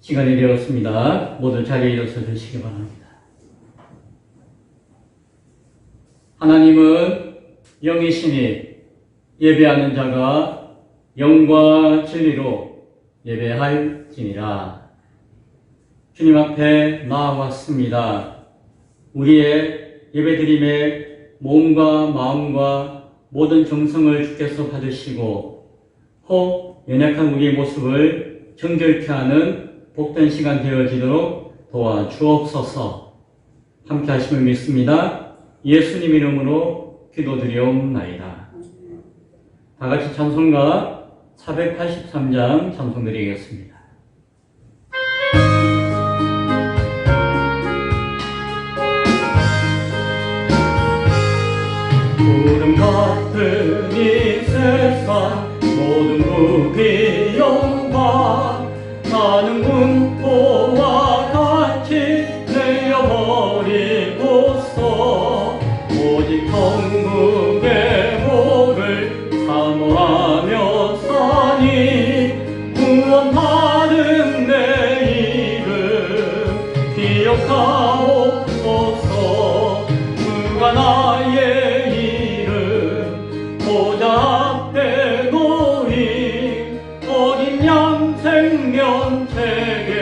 시간이 되었습니다. 모두 자리에 일어서 주시기 바랍니다. 하나님은 영이시니 예배하는 자가 영과 진리로 예배할지니라. 주님 앞에 나아왔습니다. 우리의 예배드림에 몸과 마음과 모든 정성을 주께서 받으시고 혹 연약한 우리의 모습을 정결케 하는 복된 시간 되어지도록 도와주옵소서. 함께 하심을 믿습니다. 예수님 이름으로 기도드리옵나이다. 다같이 찬송가 483장 찬송드리겠습니다. 구름 같은 이 세상 모든 부귀 영광 나는 분포와 같이 내어버리고서 오직 천국의 복을 사모하며 사니 구원받은 내 이름 기억하옵소서. 그가 나의 이름 보좌 앞에 놓인 어린 양 생명책에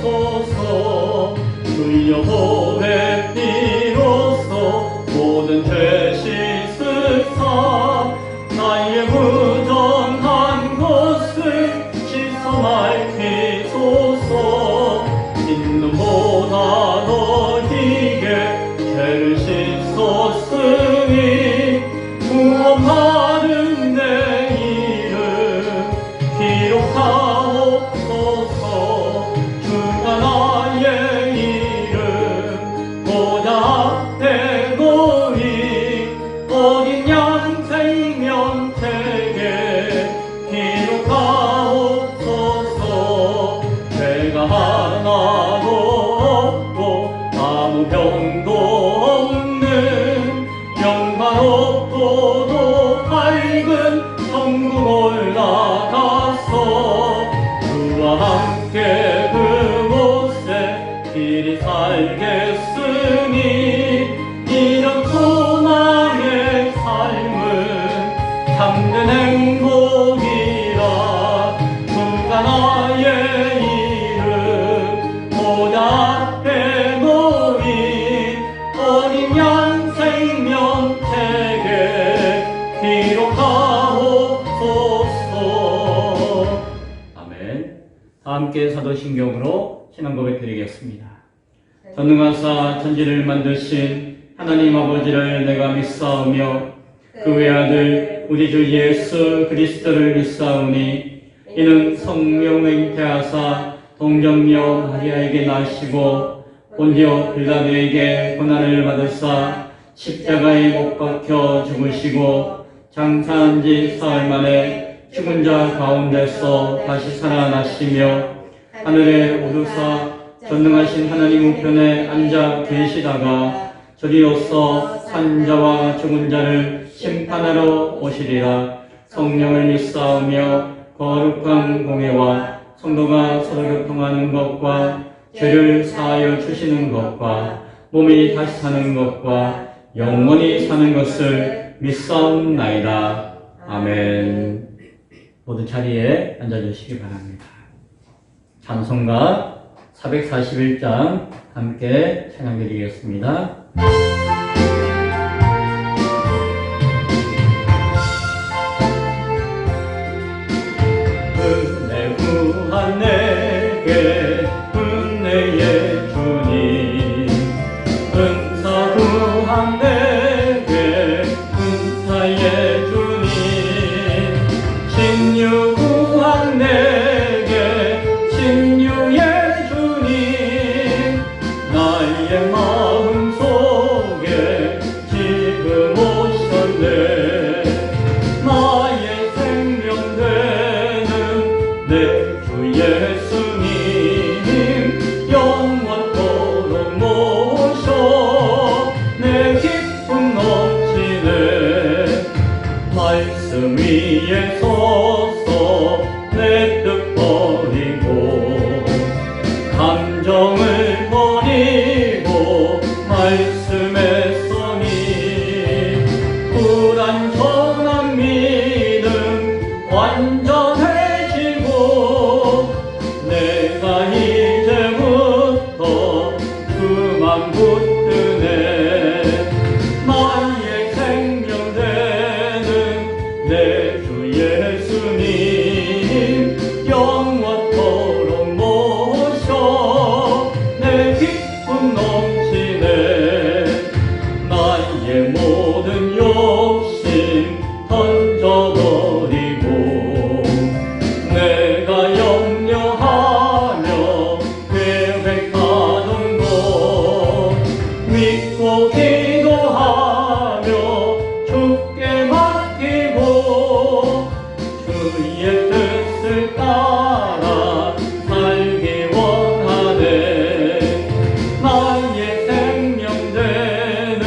기록하옵소서. 주여 보배 피로써 모든 죄 씻으사 나의 부정한 것을 씻어 맑히소서. 흰눈보다 더 희게 죄를 씻었으니 구원받은 내 이름 기록하옵소서. 주가 나의 이름 보좌 앞에 놓인 어린 양 생명책에 기록하옵소서. 죄가 하나도 없고 아무 병도 없는 영광없고도 밝은 천국 올라가서 주와 함께 그곳에 길이 살겠으니 이런 소망의 삶은 참된 행복이라. 주가 나의 이름 보좌 앞에 놓인 어린 양 생명책에 기록하옵소서. 아멘. 다 함께 사도신경으로 신앙 고백 드리겠습니다. 전능하사 천지를 만드신 하나님 아버지를 내가 믿사오며 그 외아들 우리 주 예수 그리스도를 믿사오니 이는 성령을 잉태하사 동정녀 마리아에게 나시고 본디오 빌라도에게 고난을 받으사 십자가에 못 박혀 죽으시고 장사한 지 사흘 만에 죽은 자 가운데서 다시 살아나시며 하늘에 오르사 전능하신 하나님 우편에 앉아 계시다가 저리로서 산 자와 죽은 자를 심판하러 오시리라. 성령을 믿사오며 거룩한 공회와 성도가 서로 교통하는 것과 죄를 사하여 주시는 것과 몸이 다시 사는 것과 영원히 사는 것을 믿사옵나이다. 아멘. 모두 자리에 앉아주시기 바랍니다. 찬송가 441장 함께 찬양드리겠습니다. 은혜 구한 내게 은혜의 주님 은사 구한 내게 은사의 주님 신유 구한 내게 신유의 주님 나의 마음 속에 지금 오셨네. 나의 생명 되는 내 주의 온전해지고 내가 이제부터 그만 붙드네. 나의 생명 되는 내 주 예수님 영원토록 모셔 내 기쁨 넘치네. 나의 모든 욕심 던져버리고 내가 염려하며 계획하던 것 믿고 기도하며 주께 맡기고 주의 뜻을 따라 살기 원하네. 나의 생명 되는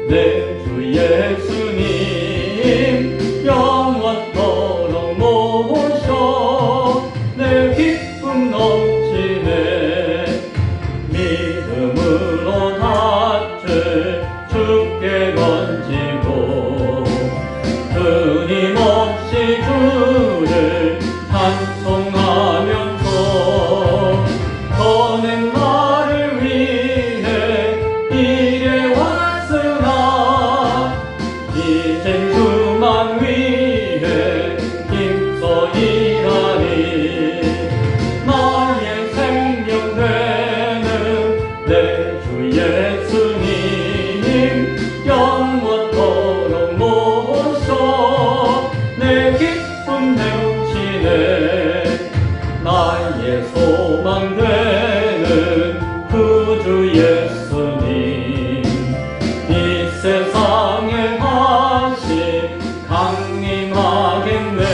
내 주 예수님 영원토록 모셔 내 기쁨 넘치네. 믿음으로 닻을 주께 던지고 끊임없이 주를 찬송하면서 더는 나를 위해 일해왔으나 이젠 주만 위해 힘써 일하리. 나의 생명 되는 내 주 예수님 영원토록 모셔 내 기쁨 넘치네. 나의 소망 되는 구주 예수님 이 세상에 다시 강림하겠네.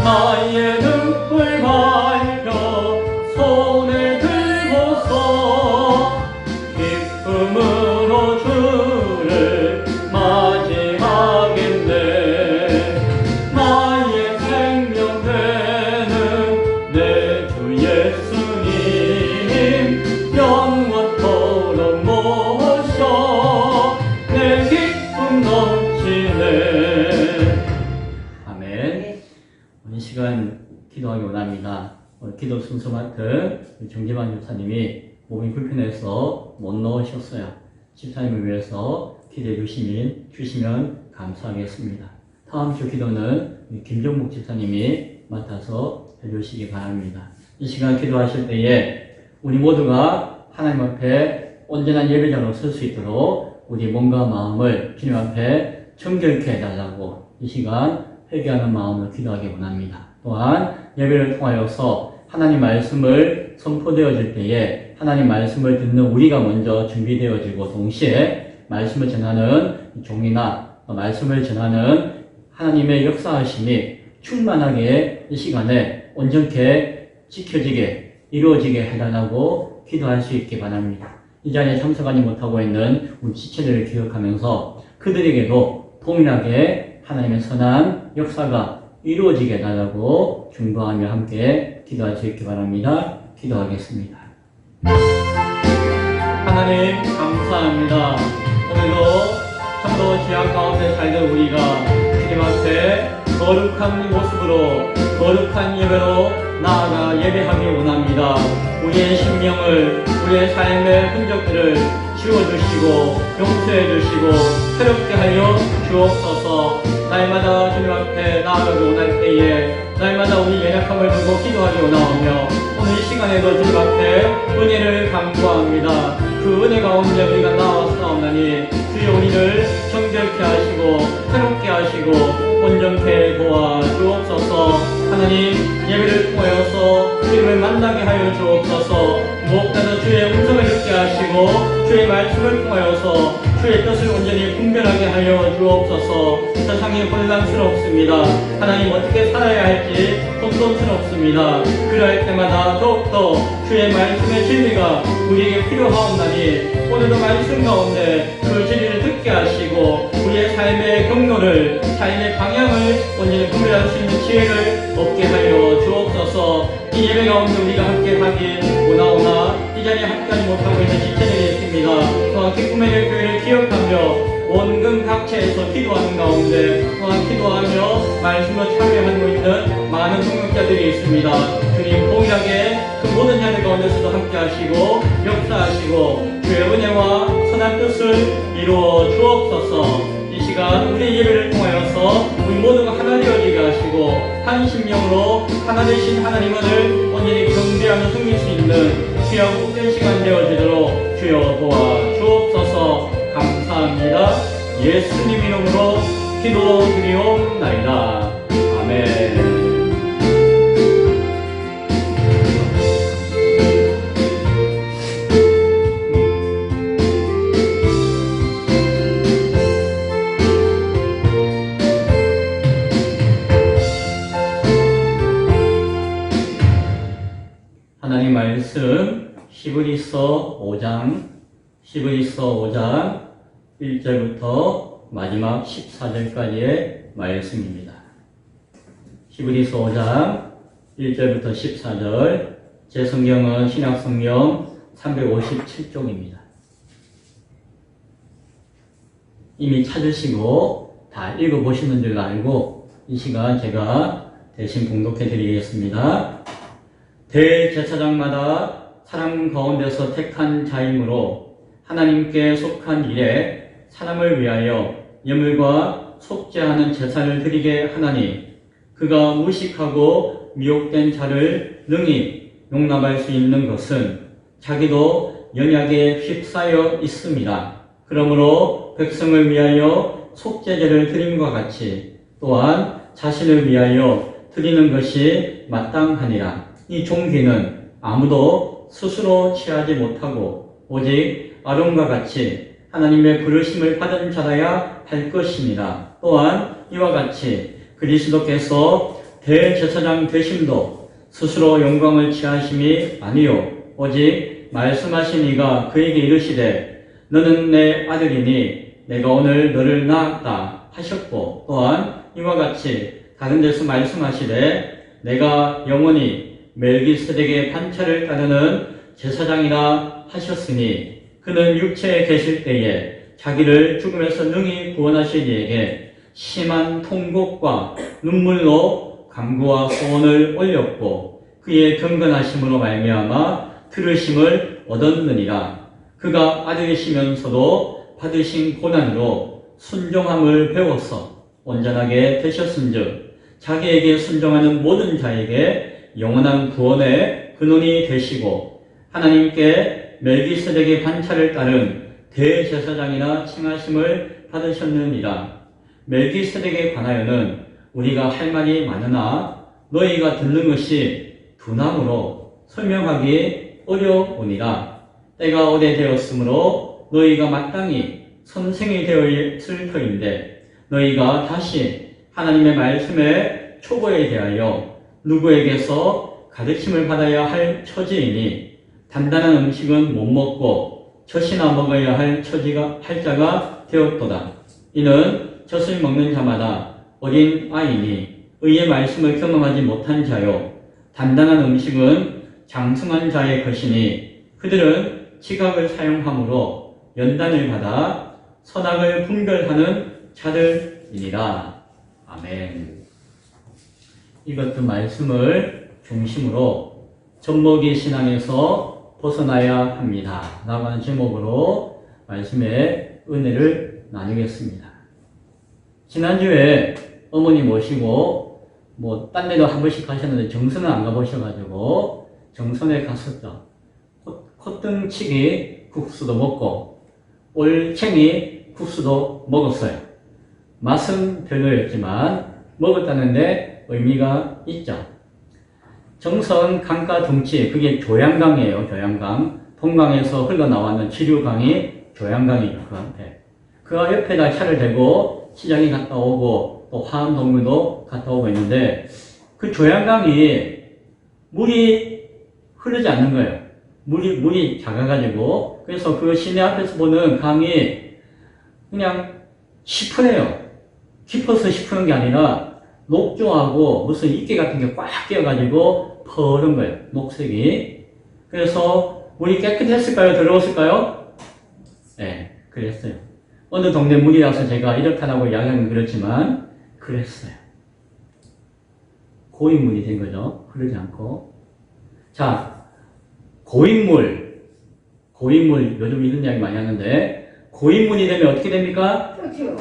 나의 등불 밝혀 손에 들고서 기쁨으로 주를 맞이하겠네. 나의 생명 되는 내 주 예수님 영원토록 모셔 내 기쁨 넘치네. 아멘. 오늘 시간 기도하기 원합니다. 오늘 기도 순서 맡은 정재만 집사님이 몸이 불편해서 못 나오셨어요. 집사님을 위해서 기도해 주시면 감사하겠습니다. 다음 주 기도는 김정목 집사님이 맡아서 해주시기 바랍니다. 이 시간 기도하실 때에 우리 모두가 하나님 앞에 온전한 예배자로 설 수 있도록 우리 몸과 마음을 주님 앞에 정결케 해달라고 이 시간 회개하는 마음으로 기도하기 원합니다. 또한 예배를 통하여서 하나님 말씀을 선포되어질 때에 하나님 말씀을 듣는 우리가 먼저 준비되어지고 동시에 말씀을 전하는 종이나 말씀을 전하는 하나님의 역사하심이 충만하게 이 시간에 온전케 지켜지게 이루어지게 해달라고 기도할 수 있기 바랍니다. 이 자리에 참석하지 못하고 있는 우리 지체들을 기억하면서 그들에게도 동일하게 하나님의 선한 역사가 이루어지게 해달라고 중보하며 함께 기도할 수 있기 바랍니다. 기도하겠습니다. 하나님 감사합니다. 오늘도 청도 지하 가운데 살던 우리가 주님 앞에 거룩한 모습으로 거룩한 예배로 나아가 예배하기 원합니다. 우리의 심령을 우리의 삶의 흔적들을 지워주시고 용서해주시고 새롭게 하여 주옵소서. 날마다 주님 앞에 나아가기 원할 때에 날마다 우리 연약함을 들고 기도하기 원하오며 오늘 이 시간에도 주님 앞에 은혜를 간구합니다. 그 은혜 가운데 우리가 나왔사옵나니 주여 우리를 정결케 하시고 새롭게 하시고 온전케 도와주옵소서. 하나님 예배를 통하여서 주님을 만나게 하여 주옵소서. 무엇보다도 주의 음성을 듣게 하시고 주의 말씀을 통하여서 주의 뜻을 온전히 분별하게 하여 주옵소서. 세상이 혼란스럽습니다. 하나님 어떻게 살아야 할지 혼돈스럽습니다. 그럴 때마다 더욱더 주의 말씀의 진리가 우리에게 필요하옵나니 오늘도 말씀 가운데 그 진리를 듣게 하시고 우리의 삶의 경로를 삶의 방향을 온전히 분별할 수 있는 지혜를 얻게 하여 주옵소서. 이 예배 가운데 우리가 함께 하길 원하오나 이 자리에 함께하지 못하고 있는 지체들이 있습니다. 또한 기쁨의 교회를 기억하며 원근 각처에서 기도하는 가운데 또한 기도하며 말씀을 참여하고 있는 많은 동역자들이 있습니다. 주님 동일하게 그 모든 자들 가운데서도 함께 하시고 역사하시고 주의 은혜와 선한 뜻을 이루어 주옵소서. 이 시간 우리 예배를 통하여서 우리 모두가 하나 되어지게 하시고 한 심령으로 하나 되신 하나님을 온전히 경배하며 섬길 수 있는 귀하고 복된 시간 되어지도록 주여 도와주옵소서. 감사합니다. 예수님 이름으로 기도드리옵나이다. 아멘. 하나님 말씀 히브리서 5장 1절부터 마지막 14절까지의 말씀입니다. 히브리서 5장 1절부터 14절, 제 성경은 신약성경 357쪽입니다. 이미 찾으시고 다 읽어보시는 줄 알고 이 시간 제가 대신 봉독해 드리겠습니다. 대제사장마다 사람 가운데서 택한 자이므로 하나님께 속한 일에 사람을 위하여 예물과 속죄하는 제사를 드리게 하나니 그가 무식하고 미혹된 자를 능히 용납할 수 있는 것은 자기도 연약에 휩싸여 있습니다. 그러므로 백성을 위하여 속죄제를 드림과 같이 또한 자신을 위하여 드리는 것이 마땅하니라. 이 종기는 아무도 스스로 취하지 못하고 오직 아론과 같이 하나님의 부르심을 받은 자라야 할 것입니다. 또한 이와 같이 그리스도께서 대제사장 되심도 스스로 영광을 취하심이 아니요 오직 말씀하신 이가 그에게 이르시되 너는 내 아들이니 내가 오늘 너를 낳았다 하셨고 또한 이와 같이 다른 데서 말씀하시되 내가 영원히 멜기세덱의 판차를 따르는 제사장이라 하셨으니 그는 육체에 계실 때에 자기를 죽음에서 능히 구원하실 이에게 심한 통곡과 눈물로 간구와 소원을 올렸고 그의 경건하심으로 말미암아 들으심을 얻었느니라. 그가 아들이시면서도 받으신 고난으로 순종함을 배워서 온전하게 되셨은즉 자기에게 순종하는 모든 자에게 영원한 구원의 근원이 되시고 하나님께 멜기세덱의 반차를 따른 대제사장이라 칭하심을 받으셨느니라. 멜기세덱에 관하여는 우리가 할 말이 많으나 너희가 듣는 것이 둔함으로 설명하기 어려우니라. 때가 오래되었으므로 너희가 마땅히 선생이 되어 있을 터인데 너희가 다시 하나님의 말씀의 초보에 대하여 누구에게서 가르침을 받아야 할 처지이니 단단한 음식은 못 먹고 젖이나 먹어야 할 자가 되었도다. 이는 젖을 먹는 자마다 어린 아이니 의의 말씀을 경험하지 못한 자요 단단한 음식은 장성한 자의 것이니 그들은 지각을 사용함으로 연단을 받아 선악을 분별하는 자들이니라. 아멘. 이것도 말씀을 중심으로 젖먹이 신앙에서 벗어나야 합니다. 라는 제목으로 말씀의 은혜를 나누겠습니다. 지난주에 어머니 모시고 딴 데도 한 번씩 가셨는데 정선은 안 가보셔가지고 정선에 갔었죠. 콧등치기 국수도 먹고 올챙이 국수도 먹었어요. 맛은 별로였지만 먹었다는데 의미가 있죠. 정선 강가 둥치, 그게 조양강이에요. 조양강. 동강에서 흘러나왔는 지류강이 조양강이죠. 그 앞에. 그 옆에다 차를 대고 시장에 갔다 오고 또 화암동굴도 갔다 오고 있는데 그 조양강이 물이 흐르지 않는 거예요. 물이 작아가지고 그래서 그 시내 앞에서 보는 강이 그냥 시퍼래요. 깊어서 시푸는 게 아니라 녹조하고 무슨 이끼 같은 게 꽉 끼어가지고 퍼른 거예요. 녹색이. 그래서 물이 깨끗했을까요? 더러웠을까요? 네, 그랬어요. 어느 동네 물이 와서 제가 이렇게 하라고 이야기하면 그렇지만 그랬어요. 고인물이 된 거죠. 그러지 않고. 자, 고인물 요즘 이런 이야기 많이 하는데 고인물이 되면 어떻게 됩니까? 그렇죠.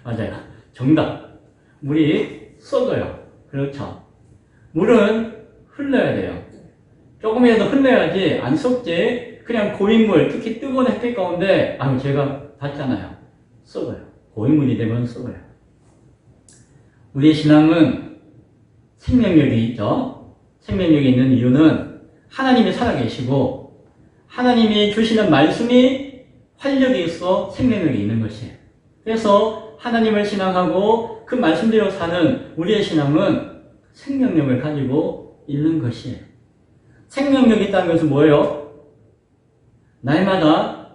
맞아요. 정답. 물이 썩어요. 그렇죠. 물은 흘러야 돼요. 조금이라도 흘러야지 안 썩지. 그냥 고인물, 특히 뜨거운 햇빛 가운데 제가 봤잖아요. 썩어요. 고인물이 되면 썩어요. 우리의 신앙은 생명력이 있죠. 생명력이 있는 이유는 하나님이 살아계시고 하나님이 주시는 말씀이 활력이 있어 생명력이 있는 것이에요. 그래서 하나님을 신앙하고 그 말씀대로 사는 우리의 신앙은 생명력을 가지고 있는 것이에요. 생명력이 있다는 것은 뭐예요? 날마다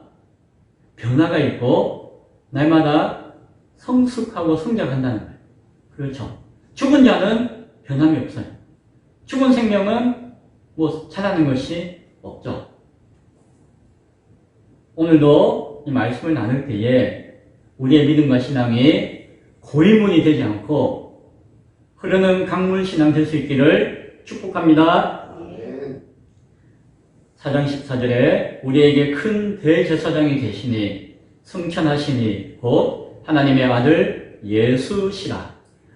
변화가 있고 날마다 성숙하고 성장한다는 거예요. 그렇죠. 죽은 자는 변함이 없어요. 죽은 생명은 자라는 것이 없죠. 오늘도 이 말씀을 나눌 때에 우리의 믿음과 신앙이 고인물이 되지 않고 흐르는 강물 신앙 될 수 있기를 축복합니다. 4장 14절에 우리에게 큰 대제사장이 계시니 승천하시니 곧 하나님의 아들 예수시라.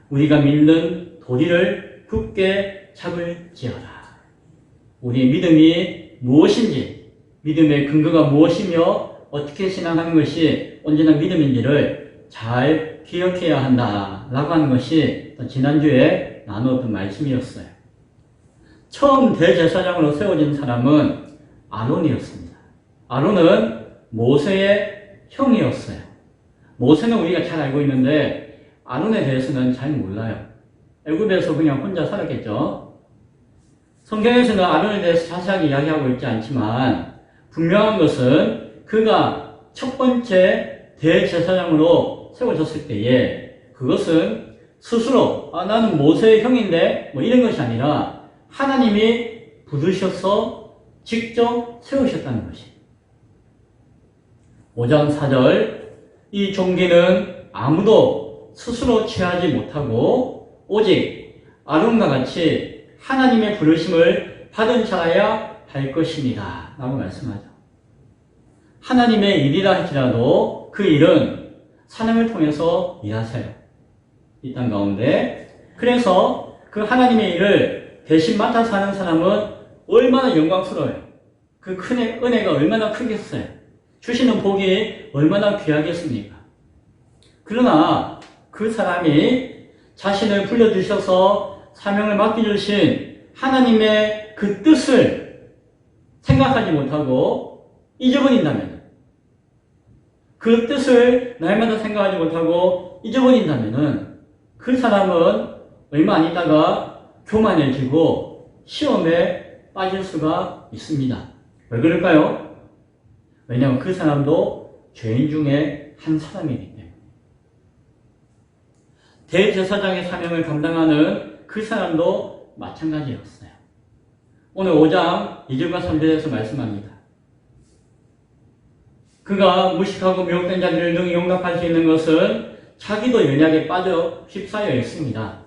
우리가 믿는 도리를 굳게 잡을지어다. 우리의 믿음이 무엇인지, 믿음의 근거가 무엇이며 어떻게 신앙하는 것이 언제나 믿음인지를 잘 기억해야 한다라고 하는 것이 지난주에 나누었던 말씀이었어요. 처음 대제사장으로 세워진 사람은 아론이었습니다. 아론은 모세의 형이었어요. 모세는 우리가 잘 알고 있는데 아론에 대해서는 잘 몰라요. 애굽에서 그냥 혼자 살았겠죠. 성경에서는 아론에 대해서 자세하게 이야기하고 있지 않지만 분명한 것은 그가 첫 번째 대제사장으로 세워졌을 때에 그것은 스스로 나는 모세의 형인데 이런 것이 아니라 하나님이 부르셔서 직접 세우셨다는 것이. 5장 4절 이 종기는 아무도 스스로 취하지 못하고 오직 아론과 같이 하나님의 부르심을 받은 자라야 할 것입니다. 라고 말씀하죠. 하나님의 일이라 할지라도 그 일은 사람을 통해서 일하세요. 이 땅 가운데. 그래서 그 하나님의 일을 대신 맡아서 하는 사람은 얼마나 영광스러워요. 그 큰 은혜가 얼마나 크겠어요. 주시는 복이 얼마나 귀하겠습니까? 그러나 그 사람이 자신을 불러주셔서 사명을 맡겨주신 하나님의 그 뜻을 생각하지 못하고 잊어버린다면, 그 뜻을 날마다 생각하지 못하고 잊어버린다면 그 사람은 얼마 안 있다가 교만해지고 시험에 빠질 수가 있습니다. 왜 그럴까요? 왜냐하면 그 사람도 죄인 중에 한 사람이기 때문에. 대제사장의 사명을 감당하는 그 사람도 마찬가지였어요. 오늘 5장 2절과 3절에서 말씀합니다. 그가 무식하고 미혹된 자들을 능히 용납할 수 있는 것은 자기도 연약에 빠져 휩싸여 있습니다.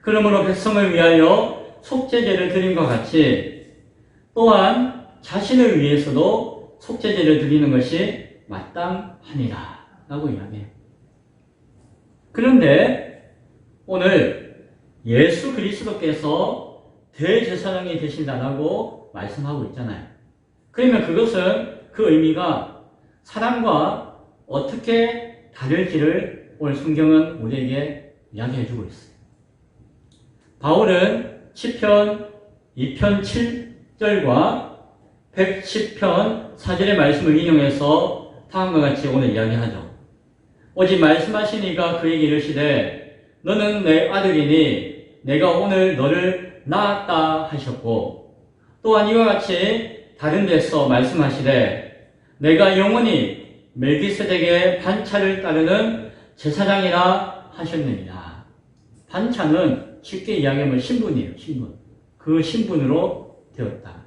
그러므로 백성을 위하여 속죄제를 드림과 같이 또한 자신을 위해서도 속죄제를 드리는 것이 마땅하니라 라고 이야기해요. 그런데 오늘 예수 그리스도께서 대제사장이 되신다라고 말씀하고 있잖아요. 그러면 그것은 그 의미가 사람과 어떻게 다를지를 오늘 성경은 우리에게 이야기해주고 있어요. 바울은 시편 2편 7절과 110편 4절의 말씀을 인용해서 다음과 같이 오늘 이야기하죠. 오직 말씀하시니가 그에게 이르시되 너는 내 아들이니 내가 오늘 너를 낳았다 하셨고 또한 이와 같이 다른 데서 말씀하시되 내가 영원히 멜기세덱의 반차를 따르는 제사장이라 하셨느니라. 반차는 쉽게 이야기하면 신분이에요. 신분. 그 신분으로 되었다.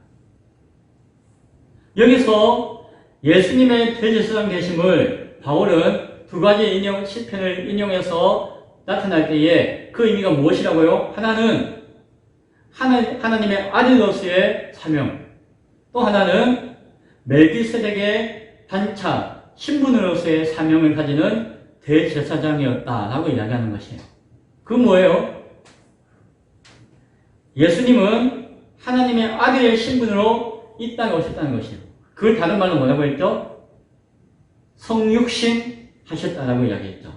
여기서 예수님의 대제사장 되심을 바울은 두 가지 시편을 인용해서 나타날 때에 그 의미가 무엇이라고요? 하나는 하나님의 아들로서의 사명, 또 하나는 멜기세덱의 반차, 신분으로서의 사명을 가지는 대제사장이었다라고 이야기하는 것이에요. 그 뭐예요? 예수님은 하나님의 아들의 신분으로 이 땅에 오셨다는 것이에요. 그걸 다른 말로 뭐라고 했죠? 성육신 하셨다라고 이야기했죠.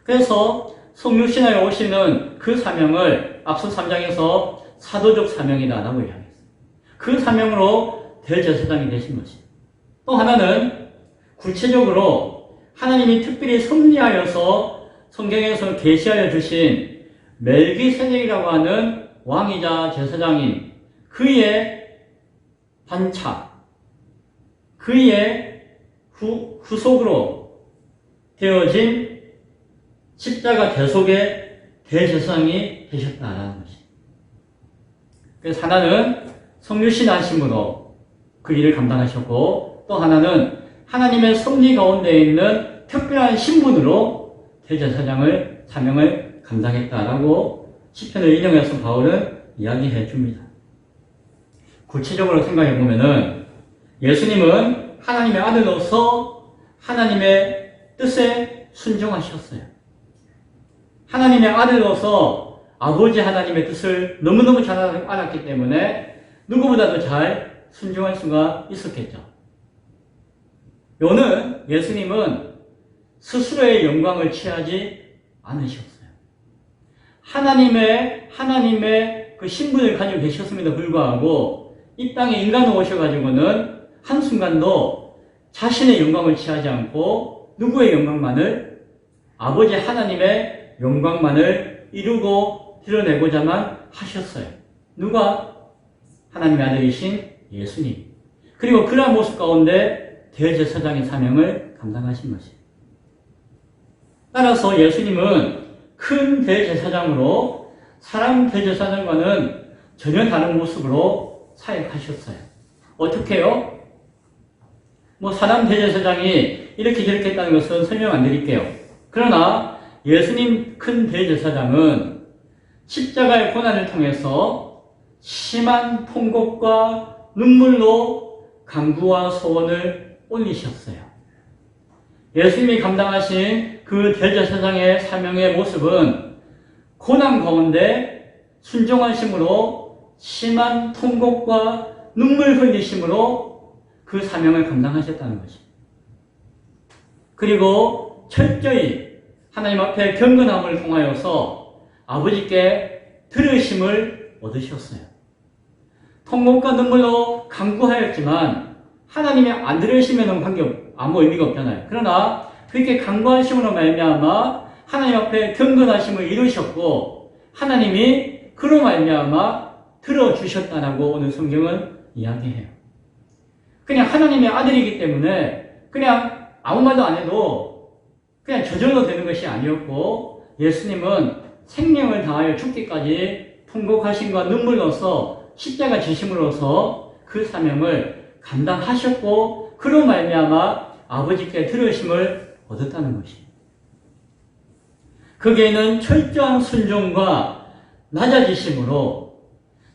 그래서 성육신하여 오시는 그 사명을 앞서 3장에서 사도적 사명이다라고 이야기했어요. 그 사명으로 대제사장이 되신 것이에요. 또 하나는 구체적으로 하나님이 특별히 섭리하여서 성경에서 계시하여 주신 멜기세덱이라고 하는 왕이자 제사장인 그의 반차, 그의 후속으로 되어진 십자가 대속의 대제사장이 되셨다라는 것입니다. 그래서 하나는 성육신 하심으로 그 일을 감당하셨고, 또 하나는 하나님의 섭리 가운데 있는 특별한 신분으로 대제사장을 사명을 감당했다라고 시편을 인용해서 바울은 이야기해 줍니다. 구체적으로 생각해 보면은 예수님은 하나님의 아들로서 하나님의 뜻에 순종하셨어요. 하나님의 아들로서 아버지 하나님의 뜻을 너무너무 잘 알았기 때문에 누구보다도 잘 순종할 수가 있었겠죠. 요는 예수님은 스스로의 영광을 취하지 않으셨어요. 하나님의 그 신분을 가지고 계셨음에도 불구하고 이 땅에 인간으로 오셔가지고는 한순간도 자신의 영광을 취하지 않고 누구의 영광만을? 아버지 하나님의 영광만을 이루고 드러내고자만 하셨어요. 누가? 하나님의 아들이신 예수님. 그리고 그러한 모습 가운데 대제사장의 사명을 감당하신 것이에요. 따라서 예수님은 큰 대제사장으로 사람 대제사장과는 전혀 다른 모습으로 사역하셨어요. 어떻게요? 사람 대제사장이 이렇게 저렇게 했다는 것은 설명 안 드릴게요. 그러나 예수님 큰 대제사장은 십자가의 고난을 통해서 심한 통곡과 눈물로 간구와 소원을 올리셨어요. 예수님이 감당하신 그 대제사장의 사명의 모습은 고난 가운데 순종하심으로 심한 통곡과 눈물 흘리심으로 그 사명을 감당하셨다는 것입니다. 그리고 철저히 하나님 앞에 경건함을 통하여서 아버지께 들으심을 얻으셨어요. 통곡과 눈물로 간구하였지만 하나님이 안 들으시면 아무 의미가 없잖아요. 그러나 그렇게 간구하심으로 말미암아 하나님 앞에 경건하심을 이루셨고 하나님이 그로 말미암아 들어주셨다라고 오늘 성경은 이야기해요. 그냥 하나님의 아들이기 때문에 그냥 아무 말도 안 해도 그냥 저절로 되는 것이 아니었고 예수님은 생명을 다하여 죽기까지 통곡하심과 눈물로서 십자가 지심으로써 그 사명을 감당하셨고 그로 말미암아 아버지께 들으심을 얻었다는 것입니다. 거기에는 철저한 순종과 낮아지심으로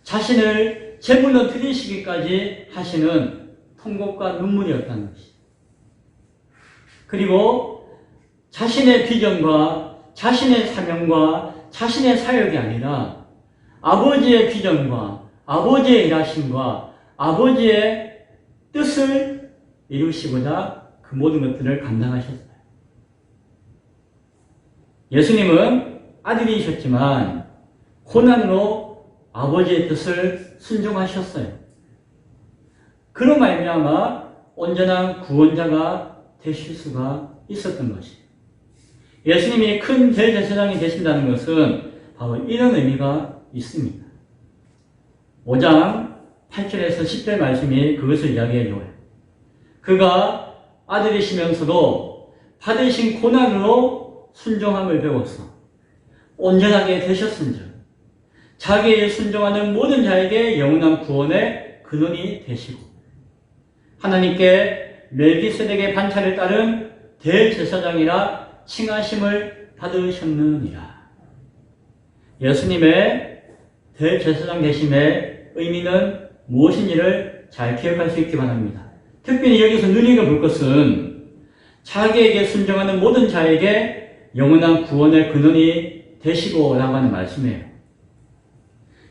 자신을 제물로 드리시기까지 하시는 통곡과 눈물이었다는 것입니다. 그리고 자신의 비전과 자신의 사명과 자신의 사역이 아니라 아버지의 비전과 아버지의 일하심과 아버지의 뜻을 이루시고자 그 모든 것들을 감당하셨어요. 예수님은 아들이셨지만 고난으로 아버지의 뜻을 순종하셨어요. 그로 말미암아 온전한 구원자가 되실 수가 있었던 것입니다. 예수님이 큰 대제사장이 되신다는 것은 바로 이런 의미가 있습니다. 5장 8절에서 10절 말씀이 그것을 이야기해 줘요. 그가 아들이시면서도 받으신 고난으로 순종함을 배워서 온전하게 되셨은즉 자기의 순종하는 모든 자에게 영원한 구원의 근원이 되시고 하나님께 멜기세덱의 반차를 따른 대제사장이라 칭하심을 받으셨느니라. 예수님의 대제사장 되심의 의미는 무엇인지를 잘 기억할 수 있기 바랍니다. 특별히 여기서 눈여겨볼 것은 자기에게 순종하는 모든 자에게 영원한 구원의 근원이 되시고 라고 하는 말씀이에요.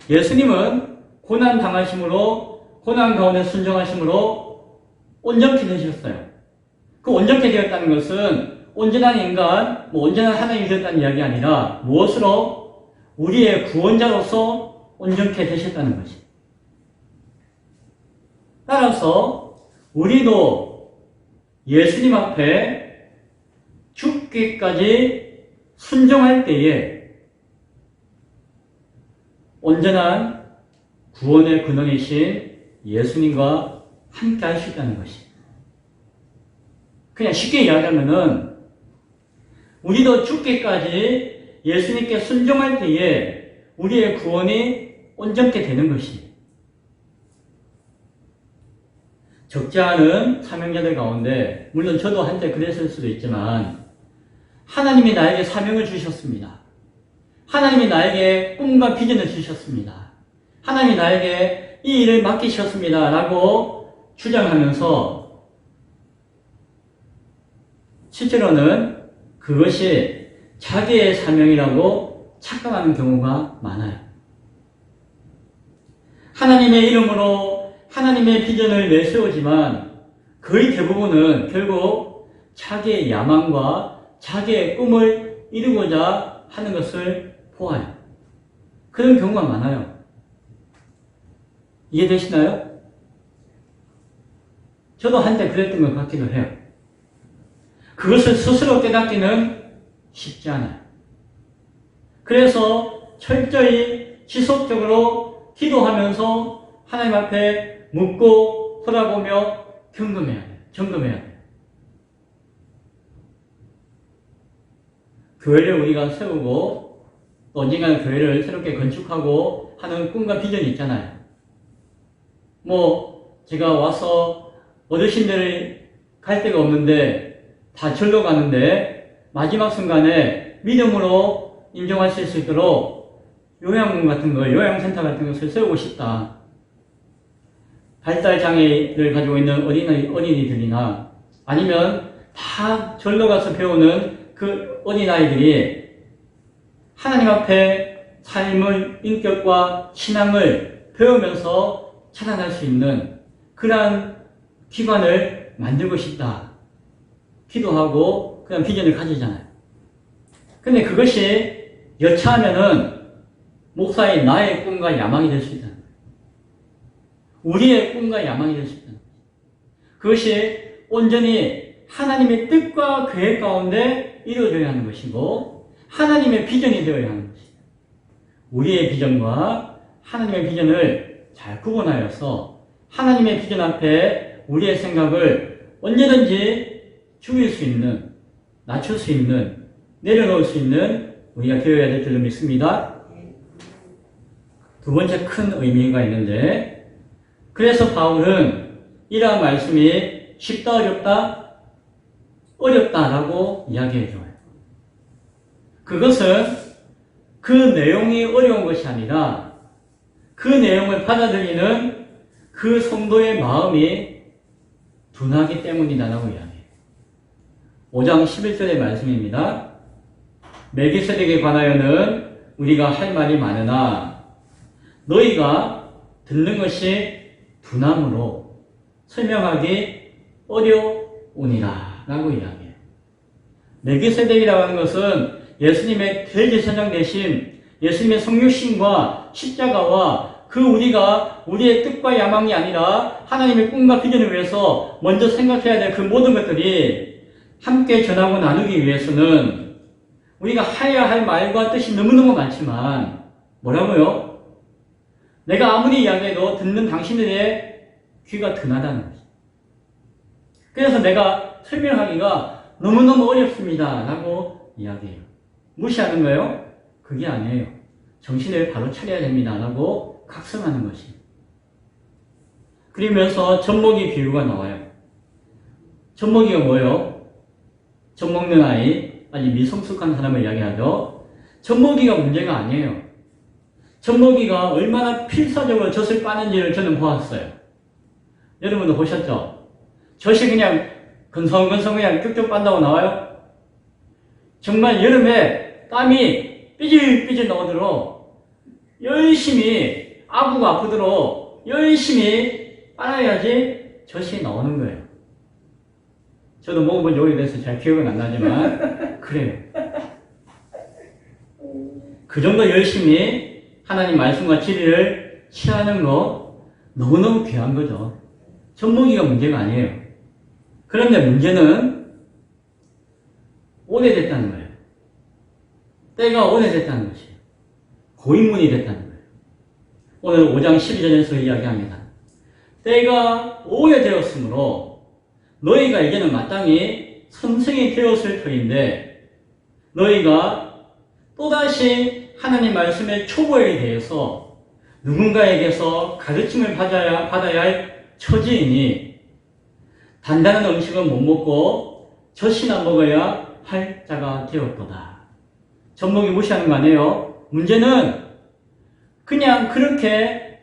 예수님은 고난 당하심으로, 고난 가운데 순종하심으로 온전케 되셨어요. 그 온전케 되었다는 것은 온전한 인간, 온전한 하나님이 되었다는 이야기 아니라 무엇으로? 우리의 구원자로서 온전케 되셨다는 것이. 따라서 우리도 예수님 앞에 죽기까지 순종할 때에 온전한 구원의 근원이신 예수님과 함께 할 수 있다는 것이. 그냥 쉽게 이야기하면은 우리도 죽기까지 예수님께 순종할 때에 우리의 구원이 온전케 되는 것이. 적지 않은 사명자들 가운데, 물론 저도 한때 그랬을 수도 있지만, 하나님이 나에게 사명을 주셨습니다. 하나님이 나에게 꿈과 비전을 주셨습니다. 하나님이 나에게 이 일을 맡기셨습니다. 라고 주장하면서, 실제로는 그것이 자기의 사명이라고 착각하는 경우가 많아요. 하나님의 이름으로 하나님의 비전을 내세우지만 거의 대부분은 결국 자기의 야망과 자기의 꿈을 이루고자 하는 것을 보아요. 그런 경우가 많아요. 이해되시나요? 저도 한때 그랬던 것 같기도 해요. 그것을 스스로 깨닫기는 쉽지 않아요. 그래서 철저히 지속적으로 기도하면서 하나님 앞에 묻고 돌아보며 점검해야 돼요. 교회를 우리가 세우고 또 언젠가는 교회를 새롭게 건축하고 하는 꿈과 비전이 있잖아요. 제가 와서 어르신들을 갈 데가 없는데 다 절로 가는데 마지막 순간에 믿음으로 인정하실 수 있도록 요양원 같은 거, 요양센터 같은 것을 세우고 싶다. 발달장애를 가지고 있는 어린이들이나 아니면 다 절로 가서 배우는 그 어린아이들이 하나님 앞에 삶을, 인격과 신앙을 배우면서 자라날 수 있는 그러한 기관을 만들고 싶다. 기도하고 그런 비전을 가지잖아요. 근데 그것이 여차하면은 목사인 나의 꿈과 야망이 될 수 있다. 우리의 꿈과 야망이 될 수 있다. 그것이 온전히 하나님의 뜻과 계획 가운데 이루어져야 하는 것이고 하나님의 비전이 되어야 하는 것이다. 우리의 비전과 하나님의 비전을 잘 구분하여서 하나님의 비전 앞에 우리의 생각을 언제든지 죽일 수 있는, 낮출 수 있는, 내려놓을 수 있는 우리가 되어야 될 줄로 믿습니다. 두 번째 큰 의미가 있는데, 그래서 바울은 이러한 말씀이 쉽다, 어렵다? 어렵다라고 이야기해줘요. 그것은 그 내용이 어려운 것이 아니라 그 내용을 받아들이는 그 성도의 마음이 둔하기 때문이다라고 이야기해요. 5장 11절의 말씀입니다. 멜기세덱에 관하여는 우리가 할 말이 많으나 너희가 듣는 것이 둔함으로 설명하기 어려우니라 라고 이야기해요. 멜기세덱이라고 하는 것은 예수님의 대제사장 되심, 예수님의 성육신과 십자가와 그 우리가 우리의 뜻과 야망이 아니라 하나님의 꿈과 비전을 위해서 먼저 생각해야 될 그 모든 것들이 함께 전하고 나누기 위해서는 우리가 해야 할 말과 뜻이 너무너무 많지만 뭐라고요? 내가 아무리 이야기해도 듣는 당신들의 귀가 둔하다는 거죠. 그래서 내가 설명하기가 너무너무 어렵습니다 라고 이야기해요. 무시하는 거예요? 그게 아니에요. 정신을 바로 차려야 됩니다 라고 각성하는 것이. 그러면서 젖먹이 비유가 나와요. 젖먹이가 뭐예요? 젖먹는 아이, 아니 미성숙한 사람을 이야기하죠. 젖먹이가 문제가 아니에요. 젖먹이가 얼마나 필사적으로 젖을 빠는지를 저는 보았어요. 여러분도 보셨죠? 젖이 그냥 건성건성 그냥 쭉쭉 빤다고 나와요? 정말 여름에 땀이 삐질삐질 나오도록 열심히 아구가 아프도록 열심히 빨아야지 젖이 나오는 거예요. 저도 먹어본 지 오래돼서 잘 기억은 안 나지만 그래요. 그 정도 열심히 하나님 말씀과 진리를 취하는 거 너무너무 귀한 거죠. 젖먹이가 문제가 아니에요. 그런데 문제는 오래됐다는 거예요. 때가 오래됐다는 것이에요. 고인물이 됐다는 거예요. 오늘 5장 12절에서 이야기합니다. 때가 오래되었으므로 너희가 이제는 마땅히 선생이 되었을 터인데 너희가 또다시 하나님 말씀의 초보에 대해서 누군가에게서 가르침을 받아야 할 처지이니 단단한 음식은 못 먹고 젖이나 먹어야 할 자가 되었도다. 젖먹이 무시하는 거 아니에요. 문제는 그냥 그렇게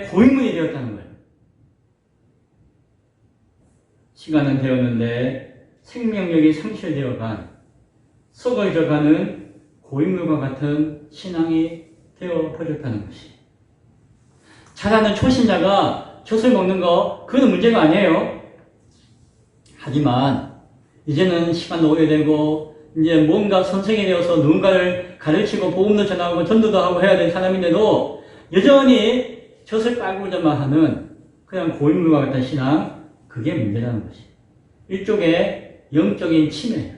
고인물이 되었다는 거예요. 시간은 되었는데 생명력이 상실되어간 썩어져가는 고인물과 같은 신앙이 되어버렸다는 것이. 잘하는 초신자가 젖을 먹는 거 그건 문제가 아니에요. 하지만 이제는 시간도 오래되고 이제 뭔가 선생이 되어서 누군가를 가르치고 복음도 전하고 전도도 하고 해야 될 사람인데도 여전히 젖을 빨고자만 하는 그냥 고인물과 같은 신앙, 그게 문제라는 것이. 일종의 영적인 침해예요.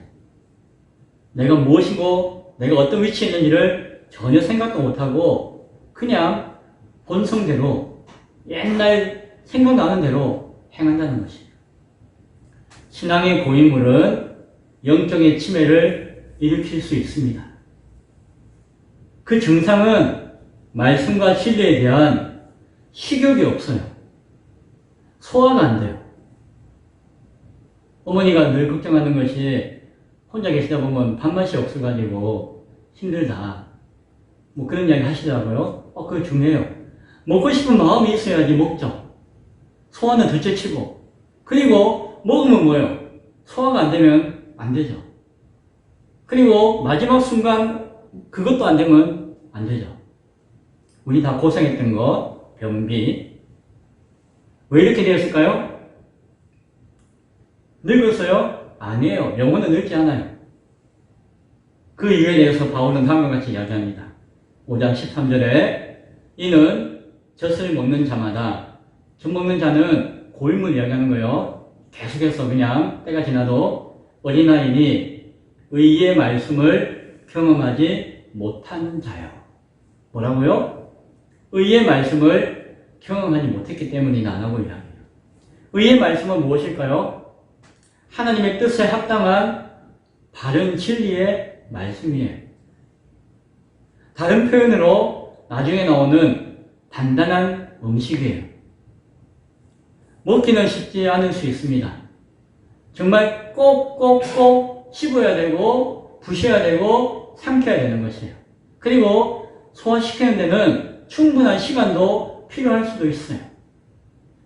내가 무엇이고 내가 어떤 위치에 있는지를 전혀 생각도 못하고 그냥 본성대로 옛날 생각나는 대로 행한다는 것이에요. 신앙의 고인물은 영적인 침해를 일으킬 수 있습니다. 그 증상은 말씀과 진리에 대한 식욕이 없어요. 소화가 안 돼요. 어머니가 늘 걱정하는 것이 혼자 계시다 보면 밥맛이 없어가지고 힘들다. 뭐 그런 이야기 하시더라고요. 그거 중요해요. 먹고 싶은 마음이 있어야지 먹죠. 소화는 둘째 치고. 그리고 먹으면 뭐예요? 소화가 안 되면 안 되죠. 그리고 마지막 순간 그것도 안 되면 안 되죠. 우리 다 고생했던 거, 변비. 왜 이렇게 되었을까요? 늙었어요? 아니에요. 영혼은 늙지 않아요. 그 이유에 대해서 바울은 다음과 같이 이야기합니다. 5장 13절에 이는 젖을 먹는 자마다, 젖 먹는 자는 고인물 이야기하는 거예요. 계속해서 그냥 때가 지나도 어린아이니 의의 말씀을 경험하지 못한 자요. 뭐라고요? 의의 말씀을 경험하지 못했기 때문이나 안 하고 이야기해요. 의의 말씀은 무엇일까요? 하나님의 뜻에 합당한 바른 진리의 말씀이에요. 다른 표현으로 나중에 나오는 단단한 음식이에요. 먹기는 쉽지 않을 수 있습니다. 정말 꼭꼭꼭 씹어야 되고 부셔야 되고 삼켜야 되는 것이에요. 그리고 소화시키는 데는 충분한 시간도 필요할 수도 있어요.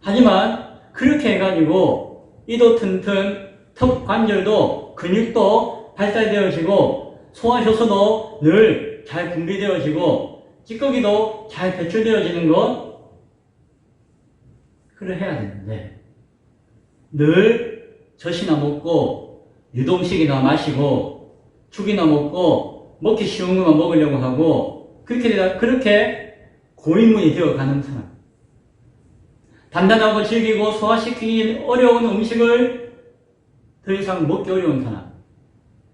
하지만 그렇게 해가지고 이도 튼튼, 턱 관절도 근육도 발달되어지고 소화효소도 늘 잘 분비되어지고 찌꺼기도 잘 배출되어지는 것, 그래 해야 되는데 늘 젖이나 먹고 유동식이나 마시고 죽이나 먹고 먹기 쉬운 것만 먹으려고 하고 그렇게 고인물이 되어가는 사람, 단단하고 질기고 소화시키기 어려운 음식을 더 이상 먹기 어려운 사람.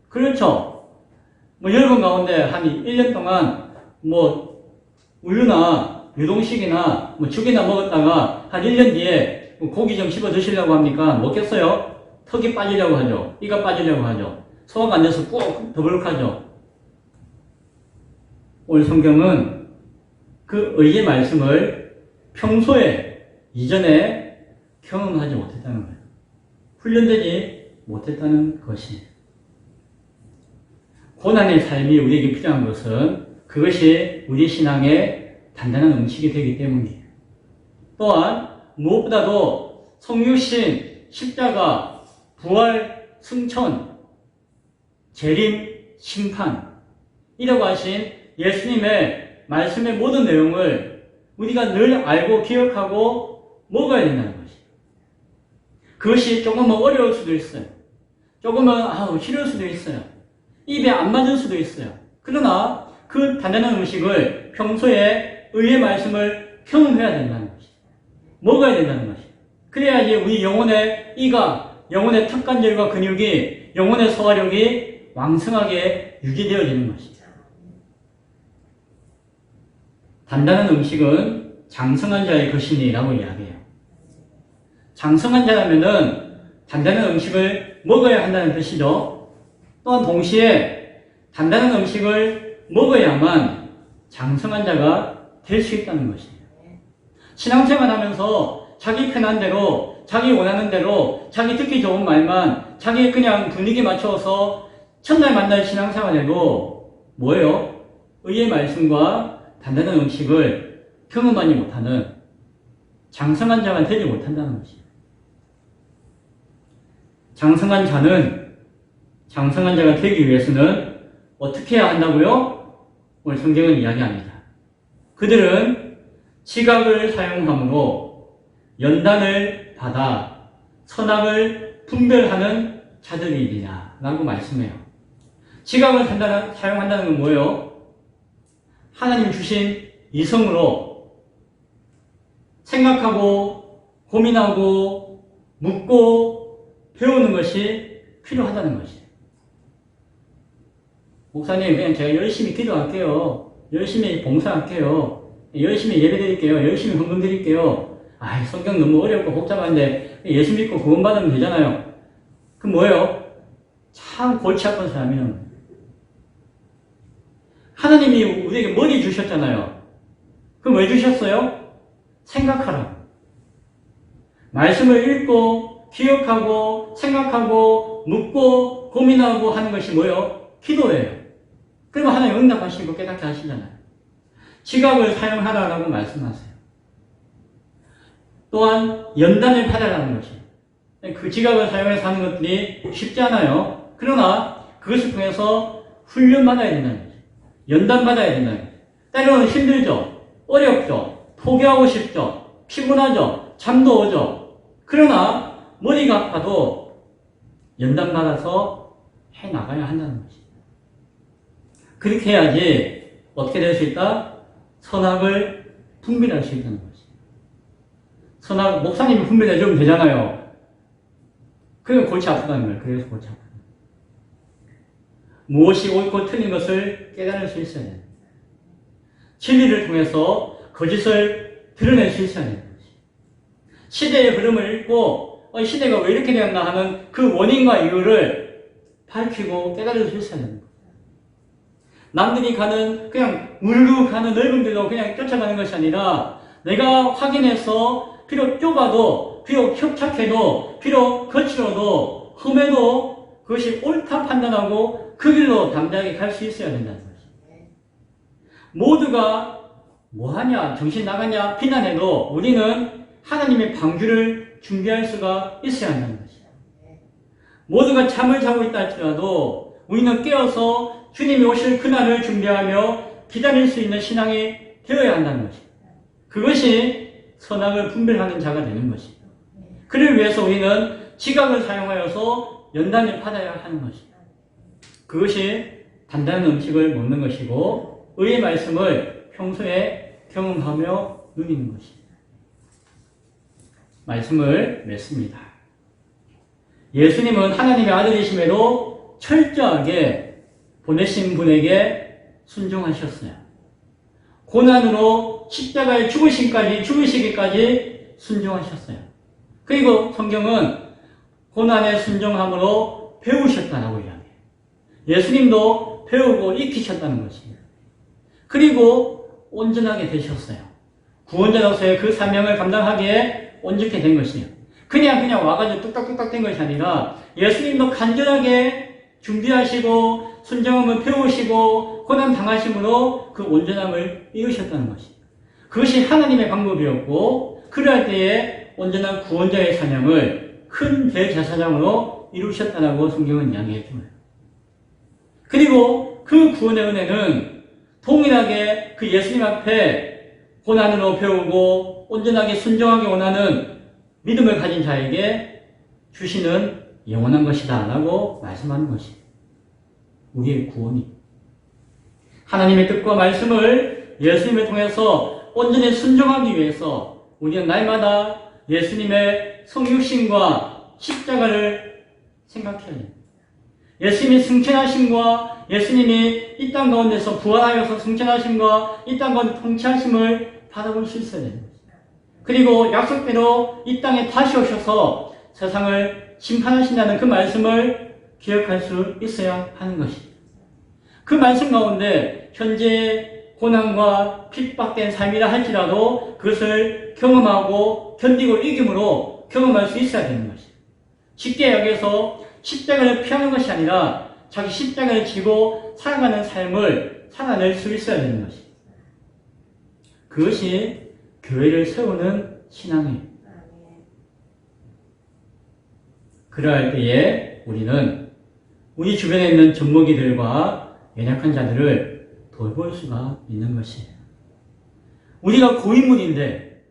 그렇죠. 여러분 가운데 한 1년 동안 우유나 유동식이나 죽이나 먹었다가 한 1년 뒤에 고기 좀 씹어 드시려고 합니까? 먹겠어요? 턱이 빠지려고 하죠. 이가 빠지려고 하죠. 소화가 안 돼서 꾹 더부룩하죠. 오늘 성경은 그 의의 말씀을 평소에 이전에 경험하지 못했다는 거예요. 훈련되지 못했다는 것이. 고난의 삶이 우리에게 필요한 것은 그것이 우리 신앙의 단단한 음식이 되기 때문이에요. 또한 무엇보다도 성육신, 십자가, 부활, 승천, 재림, 심판 이라고 하신 예수님의 말씀의 모든 내용을 우리가 늘 알고 기억하고 먹어야 된다는 것이에요. 그것이 조금은 어려울 수도 있어요. 조금은 싫을 수도 있어요. 입에 안 맞을 수도 있어요. 그러나 그 단단한 음식을 평소에 의의 말씀을 경험해야 된다는 것이에요. 먹어야 된다는 것이에요. 그래야지 우리 영혼의 이가, 영혼의 턱관절과 근육이, 영혼의 소화력이 왕성하게 유지되어지는 것이죠. 단단한 음식은 장성한 자의 것이니라고 이야기해요. 장성한 자라면은 단단한 음식을 먹어야 한다는 뜻이죠. 또한 동시에 단단한 음식을 먹어야만 장성한 자가 될 수 있다는 것이에요. 신앙생활 하면서 자기 편한 대로, 자기 원하는 대로, 자기 듣기 좋은 말만, 자기 그냥 분위기 맞춰서 첫날 만날 신앙생활에도 뭐예요? 의의 말씀과 단단한 음식을 경험하지 못하는 장성한 자가 되지 못한다는 것이에요. 장성한 자가 되기 위해서는 어떻게 해야 한다고요? 오늘 성경은 이야기합니다. 그들은 지각을 사용함으로 연단을 받아 선악을 분별하는 자들이니라 라고 말씀해요. 지각을 사용한다는 건 뭐예요? 하나님 주신 이성으로 생각하고 고민하고 묻고 배우는 것이 필요하다는 것이에요. 목사님, 그냥 제가 열심히 기도할게요. 열심히 봉사할게요. 열심히 예배드릴게요. 열심히 헌금 드릴게요. 성경 너무 어렵고 복잡한데 예수 믿고 구원 받으면 되잖아요. 그럼 뭐예요? 참 골치 아픈 사람이에요. 하나님이 우리에게 머리 주셨잖아요. 그럼 왜 주셨어요? 생각하라. 말씀을 읽고 기억하고 생각하고 묻고 고민하고 하는 것이 뭐예요? 기도예요. 그러면 하나님 응답하시고 깨닫게 하시잖아요. 지각을 사용하라라고 말씀하세요. 또한 연단을 받아라는 것이에요. 그 지각을 사용해서 하는 것들이 쉽지 않아요. 그러나 그것을 통해서 훈련받아야 된다는 거죠. 연단받아야 된다는 거죠. 때로는 힘들죠. 어렵죠. 포기하고 싶죠. 피곤하죠. 잠도 오죠. 그러나 머리가 아파도 연단받아서 해나가야 한다는 거죠. 그렇게 해야지 어떻게 될 수 있다? 선악을 분별할 수 있다는 거지. 선악, 목사님이 분별해주면 되잖아요. 그러면 골치 아프다는 거예요. 그래서 골치 아프다. 무엇이 옳고 틀린 것을 깨달을 수 있어야 됩니다. 진리를 통해서 거짓을 드러낼 수 있어야 됩니다. 시대의 흐름을 읽고 시대가 왜 이렇게 되었나 하는 그 원인과 이유를 밝히고 깨달을 수 있어야 됩니다. 남들이 가는 그냥 우르르 가는 넓은 길로 그냥 쫓아가는 것이 아니라 내가 확인해서 비록 좁아도 비록 협착해도 비록 거칠어도 험해도 그것이 옳다 판단하고 그 길로 담대하게 갈 수 있어야 된다는 것입니다. 모두가 뭐하냐 정신 나가냐 비난해도 우리는 하나님의 방주를 준비할 수가 있어야 한다는 것입니다. 모두가 잠을 자고 있다 할지라도 우리는 깨어서 주님이 오실 그날을 준비하며 기다릴 수 있는 신앙이 되어야 한다는 것입니다. 그것이 선악을 분별하는 자가 되는 것입니다. 그를 위해서 우리는 지각을 사용하여서 연단을 받아야 하는 것입니다. 그것이 단단한 음식을 먹는 것이고 의의 말씀을 평소에 경험하며 누리는 것입니다. 말씀을 맺습니다. 예수님은 하나님의 아들이심에도 철저하게 보내신 분에게 순종하셨어요. 고난으로 십자가에 죽으시기까지 순종하셨어요. 그리고 성경은 고난에 순종함으로 배우셨다라고 이야기해요. 예수님도 배우고 익히셨다는 것입니다. 그리고 온전하게 되셨어요. 구원자로서의 그 사명을 감당하기에 온전케 된 것이에요. 그냥 와가지고 뚝딱뚝딱 된 것이 아니라 예수님도 간절하게 준비하시고 순정함을 배우시고 고난 당하심으로 그 온전함을 이루셨다는 것입니다. 그것이 하나님의 방법이었고 그럴 때에 온전한 구원자의 사명을 큰 대제사장으로 이루셨다고 성경은 이야기해 줍니다. 그리고 그 구원의 은혜는 동일하게 그 예수님 앞에 고난으로 배우고 온전하게 순종하기 원하는 믿음을 가진 자에게 주시는 영원한 것이다 라고 말씀하는 것입니다. 우리의 구원이 하나님의 뜻과 말씀을 예수님을 통해서 온전히 순종하기 위해서 우리는 날마다 예수님의 성육신과 십자가를 생각해야 합니다. 예수님이 승천하심과 예수님이 이 땅 가운데서 부활하여서 승천하심과 이 땅 가운데 통치하심을 바라볼 수 있어야 됩니다. 그리고 약속대로 이 땅에 다시 오셔서 세상을 심판하신다는 그 말씀을 기억할 수 있어야 하는 것입니다. 그 말씀 가운데 현재 고난과 핍박된 삶이라 할지라도 그것을 경험하고 견디고 이김으로 경험할 수 있어야 되는 것입니다. 쉽게 여기서 십자가를 피하는 것이 아니라 자기 십자가를 지고 살아가는 삶을 살아낼 수 있어야 되는 것입니다. 그것이 교회를 세우는 신앙이에요. 그러할 때에 우리는 우리 주변에 있는 젖먹이들과 연약한 자들을 돌볼 수가 있는 것이에요. 우리가 고인물인데,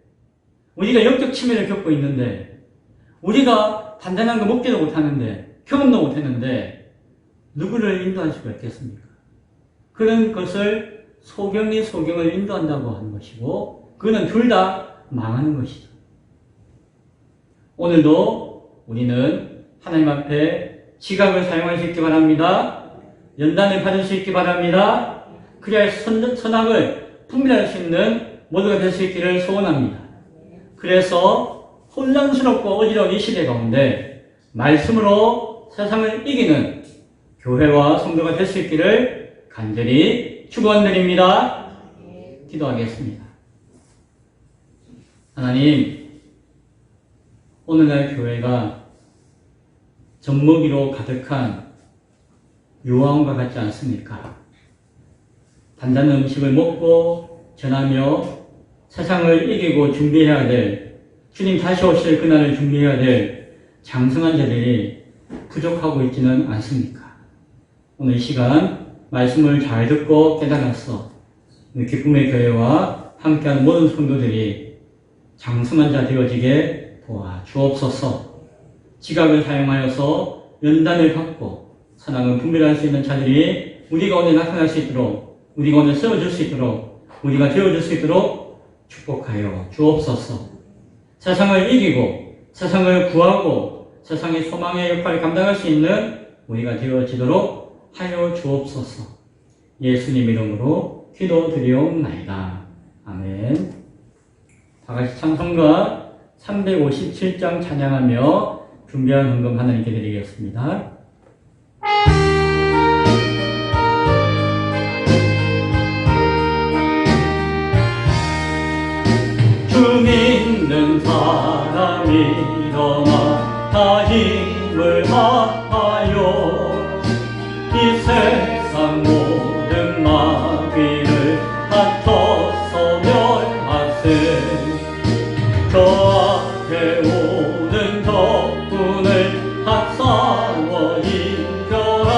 우리가 영적 치매를 겪고 있는데, 우리가 단단한 거 먹지도 못하는데, 경험도 못했는데, 누구를 인도할 수가 있겠습니까? 그런 것을 소경이 소경을 인도한다고 하는 것이고, 그거는 둘 다 망하는 것이죠. 오늘도 우리는 하나님 앞에 지각을 사용할 수 있기 바랍니다. 연단을 받을 수 있기 바랍니다. 그래야 선악을 분별할 수 있는 모두가 될 수 있기를 소원합니다. 그래서 혼란스럽고 어지러운 이 시대 가운데 말씀으로 세상을 이기는 교회와 성도가 될 수 있기를 간절히 축원드립니다. 기도하겠습니다. 하나님, 오늘날 교회가 젖먹이로 가득한 요한과 같지 않습니까? 단단한 음식을 먹고 전하며 세상을 이기고 준비해야 될, 주님 다시 오실 그날을 준비해야 될 장성한 자들이 부족하고 있지는 않습니까? 오늘 이 시간 말씀을 잘 듣고 깨달아서 기쁨의 교회와 함께하는 모든 성도들이 장성한 자 되어지게 도와 주옵소서. 지각을 사용하여서 연단을 받고 선악을 분별할 수 있는 자들이 우리 가운데 나타날 수 있도록, 우리 가운데 세워질 수 있도록, 우리가 되어질 수 있도록 축복하여 주옵소서. 세상을 이기고 세상을 구하고 세상의 소망의 역할을 감당할 수 있는 우리가 되어지도록 하여 주옵소서. 예수님 이름으로 기도드리옵나이다. 아멘. 다같이 찬송가 357장 찬양하며 준비한 헌금 하나님께 드리겠습니다. 주 믿는 사람이 일어나 다 힘을 다하여 이 세상 모든 마귀를 다쳐서 멸하세. 저 앞에 오는 적군을 다 싸워 이겨라.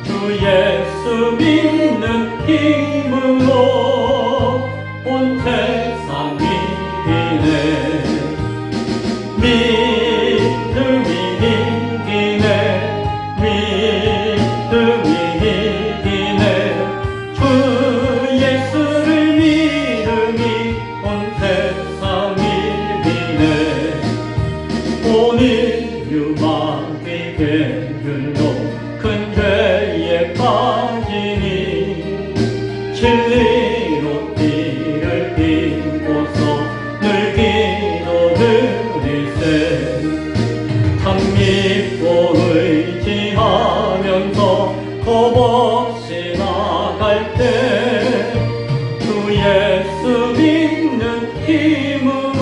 주 예수 믿는 힘으로 온 세상 이기네. 믿음이 이기네. 믿음이 이기네. 주 예수를 믿음이 온 세상 이기네. 오늘 유마귀 괴율로 큰 죄에 빠지니 진리로 띠를 띠고서 늘 기도드리세. 참 믿고 의지하면서 겁없이 나갈 때 주 예수 믿는 힘으로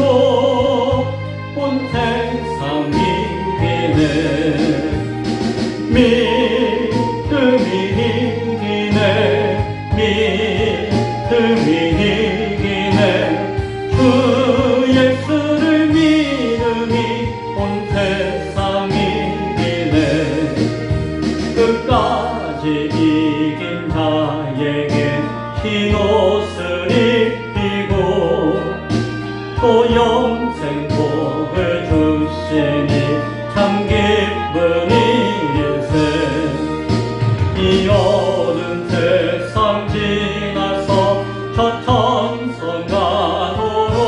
온 이기네. 주 예수를 믿음이 온 세상 이기네. 끝까지 이긴 자에게 흰 옷을 입히고 또 영생 복을 주시니 참 기쁜 일세. 이 어두운 세상 지나서 저 천성 가도록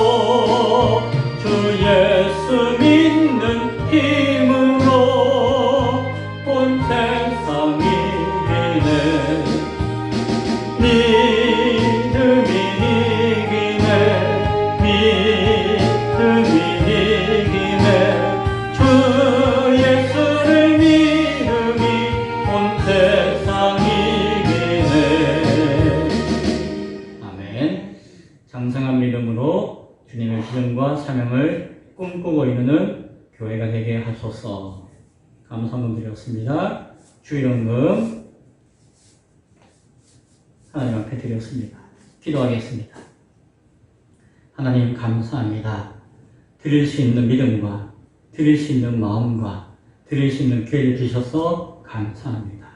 주 예수 믿는 힘으로 온 세상 이기네. 믿음이 이기네. 믿음이 이기네. 주 예수를 믿음이 온 세상 이기네. 아멘. 장성한 믿음으로 주님의 비전과 사명을 꿈꾸고 이루는 교회가 되게 하소서. 감사함 드렸습니다. 주일원금 하나님 앞에 드렸습니다. 기도하겠습니다. 하나님 감사합니다. 드릴 수 있는 믿음과 드릴 수 있는 마음과 드릴 수 있는 기회를 주셔서 감사합니다.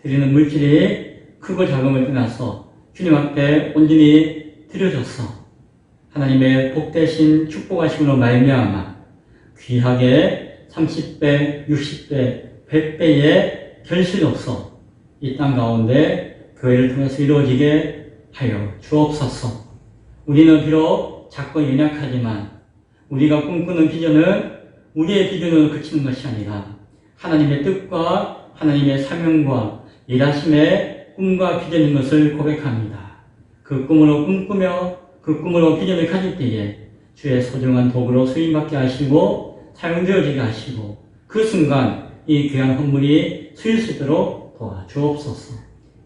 드리는 물질이 크고 작음을 떠나서 주님 앞에 온전히 드려져서 하나님의 복되신 축복하심으로 말미암아 귀하게 30배, 60배, 100배의 결실로서 이 땅 가운데 교회를 통해서 이루어지게 하여 주옵소서. 우리는 비록 작고 연약하지만 우리가 꿈꾸는 비전은 우리의 비전으로 그치는 것이 아니라 하나님의 뜻과 하나님의 사명과 일하심의 꿈과 비전인 것을 고백합니다. 그 꿈으로 꿈꾸며 그 꿈으로 비전을 가질 때에 주의 소중한 도구로 쓰임받게 하시고 사용되어지게 하시고 그 순간 이 귀한 헌물이 쓰일 수 있도록 도와주옵소서.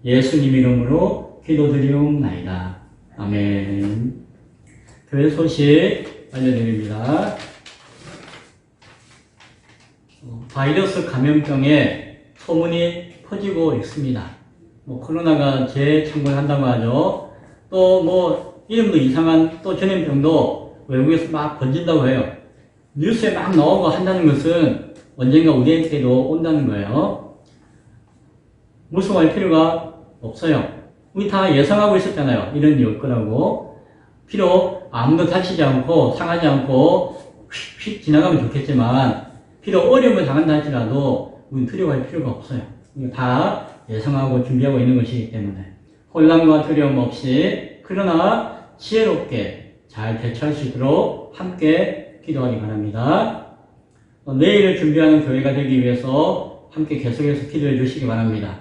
예수님 이름으로 기도드리옵나이다. 아멘. 교회 소식 알려드립니다. 바이러스 감염병에 소문이 퍼지고 있습니다. 코로나가 재창궐한다고 하죠. 또 이름도 이상한 또 전염병도 외국에서 막 번진다고 해요. 뉴스에 막 나오고 한다는 것은 언젠가 우리에게도 온다는 거예요. 무서워할 필요가 없어요. 우리 다 예상하고 있었잖아요. 이런 일이 올 거라고. 비록 아무도 다치지 않고 상하지 않고 휙휙 지나가면 좋겠지만 비록 어려움을 당한다 할지라도 우리는 두려워할 필요가 없어요. 이거 다 예상하고 준비하고 있는 것이기 때문에 혼란과 두려움 없이 그러나 지혜롭게 잘 대처할 수 있도록 함께 기도하기 바랍니다. 내일을 준비하는 교회가 되기 위해서 함께 계속해서 기도해 주시기 바랍니다.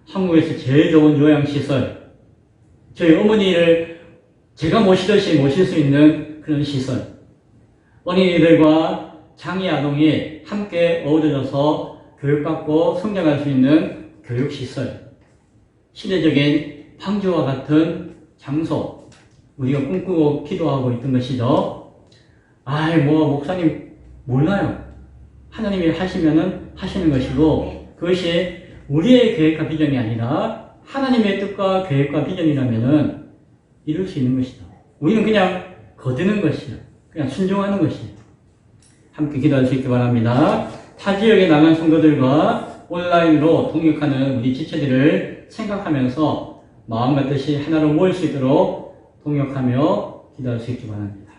한국에서 제일 좋은 요양시설, 저희 어머니를 제가 모시듯이 모실 수 있는 그런 시설, 어린이들과 장애 아동이 함께 어우러져서 교육받고 성장할 수 있는 교육시설, 시대적인 방주와 같은 장소, 우리가 꿈꾸고 기도하고 있던 것이죠. 목사님 몰라요. 하나님이 하시면은 하시는 것이고 그것이 우리의 계획과 비전이 아니라 하나님의 뜻과 계획과 비전이라면은 이룰 수 있는 것이다. 우리는 그냥 거두는 것이요. 그냥 순종하는 것이요. 함께 기도할 수 있기 바랍니다. 타 지역에 나간 성도들과 온라인으로 동역하는 우리 지체들을 생각하면서 마음과 뜻이 하나로 모일 수 있도록 동역하며 기도할 수 있기 바랍니다.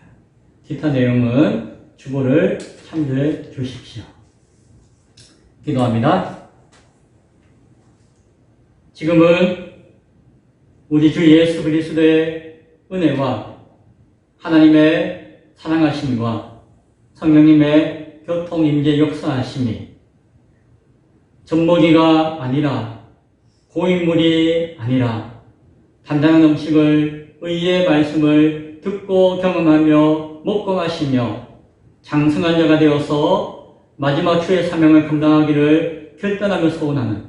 기타 내용은 주보를 참조해 주십시오. 기도합니다. 지금은 우리 주 예수 그리스도의 은혜와 하나님의 사랑하심과 성령님의 교통 임재 역사하심이 젖먹이가 아니라 고인물이 아니라 단단한 음식을 의의 말씀을 듣고 경험하며 먹고 마시며 장성한 자가 되어서 마지막 주의 사명을 감당하기를 결단하며 소원하는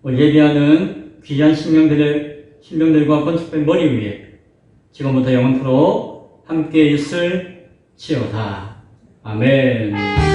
예비하는 귀한 신명들과 건축된 머리 위에 지금부터 영원토록 함께 있을지어다. 아멘.